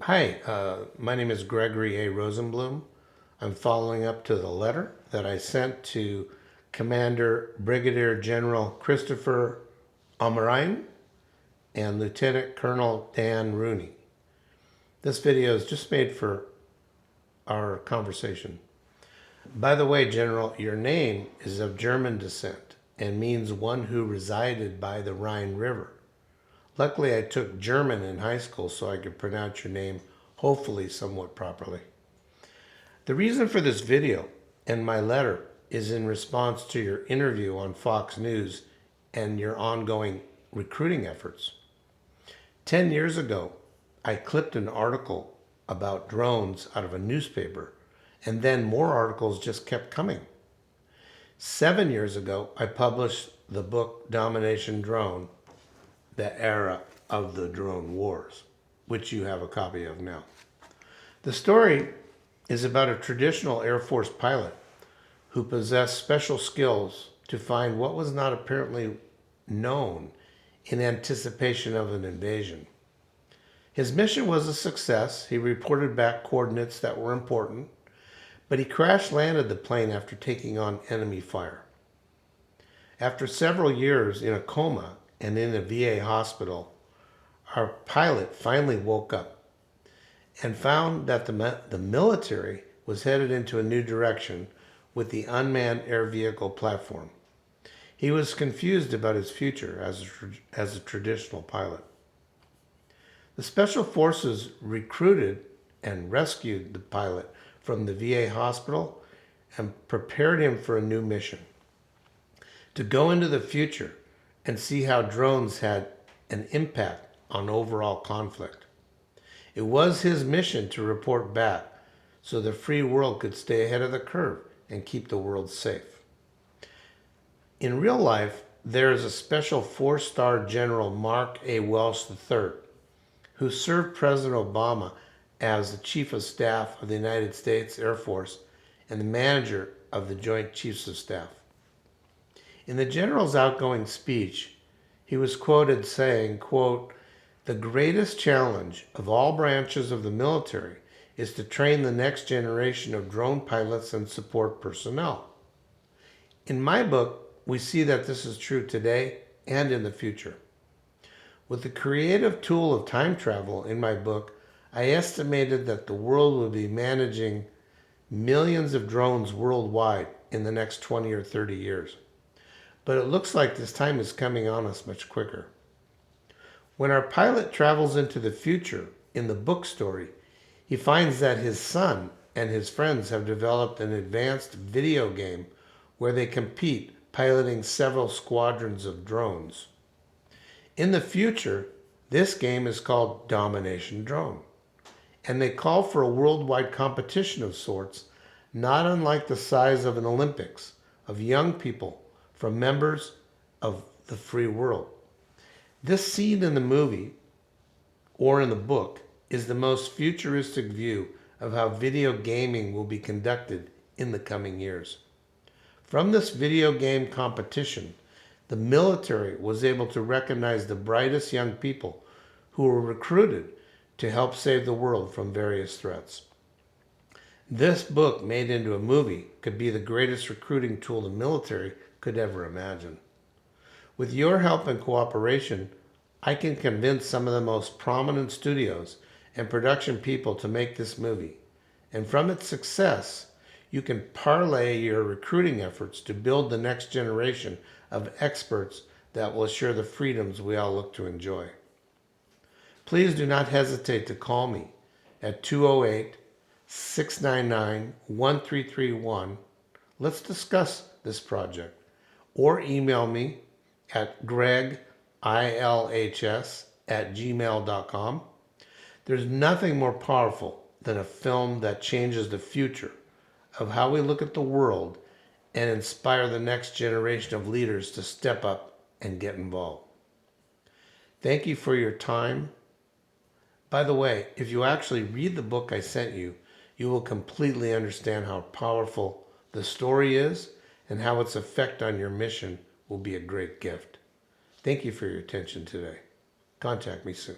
Hi, my name is Gregory A. Rosenblum. I'm following up to the letter that I sent to Commander Brigadier General Christopher Amrhein and Lieutenant Colonel Dan Rooney. This video is just made for our conversation. By the way, General, your name is of German descent and means one who resided by the Rhine River. Luckily, I took German in high school so I could pronounce your name hopefully somewhat properly. The reason for this video and my letter is in response to your interview on Fox News and your ongoing recruiting efforts. 10 years ago, I clipped an article about drones out of a newspaper, and then more articles just kept coming. 7 years ago, I published the book Domination Drone, the era of the drone wars, which you have a copy of now. The story is about a traditional Air Force pilot who possessed special skills to find what was not apparently known in anticipation of an invasion. His mission was a success. He reported back coordinates that were important, but he crash landed the plane after taking on enemy fire. After several years in a coma and in a VA hospital, our pilot finally woke up and found that the military was headed into a new direction with the unmanned air vehicle platform. He was confused about his future as a traditional pilot. The Special Forces recruited and rescued the pilot from the VA hospital and prepared him for a new mission: to go into the future and see how drones had an impact on overall conflict. It was his mission to report back so the free world could stay ahead of the curve and keep the world safe. In real life, there is a special four-star General Mark A. Welsh III, who served President Obama as the Chief of Staff of the United States Air Force and the manager of the Joint Chiefs of Staff. In the general's outgoing speech, he was quoted saying, quote, "The greatest challenge of all branches of the military is to train the next generation of drone pilots and support personnel." In my book, we see that this is true today and in the future. With the creative tool of time travel in my book, I estimated that the world would be managing millions of drones worldwide in the next 20 or 30 years. But it looks like this time is coming on us much quicker. When our pilot travels into the future in the book story, he finds that his son and his friends have developed an advanced video game where they compete piloting several squadrons of drones. In the future, this game is called Domination Drone, and they call for a worldwide competition of sorts, not unlike the size of an Olympics, of young people from members of the free world. This scene in the movie, or in the book, is the most futuristic view of how video gaming will be conducted in the coming years. From this video game competition, the military was able to recognize the brightest young people who were recruited to help save the world from various threats. This book made into a movie could be the greatest recruiting tool the military could ever imagine. With your help and cooperation, I can convince some of the most prominent studios and production people to make this movie. And from its success, you can parlay your recruiting efforts to build the next generation of experts that will assure the freedoms we all look to enjoy. Please do not hesitate to call me at 208-699-1331. Let's discuss this project. Or email me at gregilhs@gmail.com. There's nothing more powerful than a film that changes the future of how we look at the world and inspire the next generation of leaders to step up and get involved. Thank you for your time. By the way, if you actually read the book I sent you, you will completely understand how powerful the story is and how its effect on your mission will be a great gift. Thank you for your attention today. Contact me soon.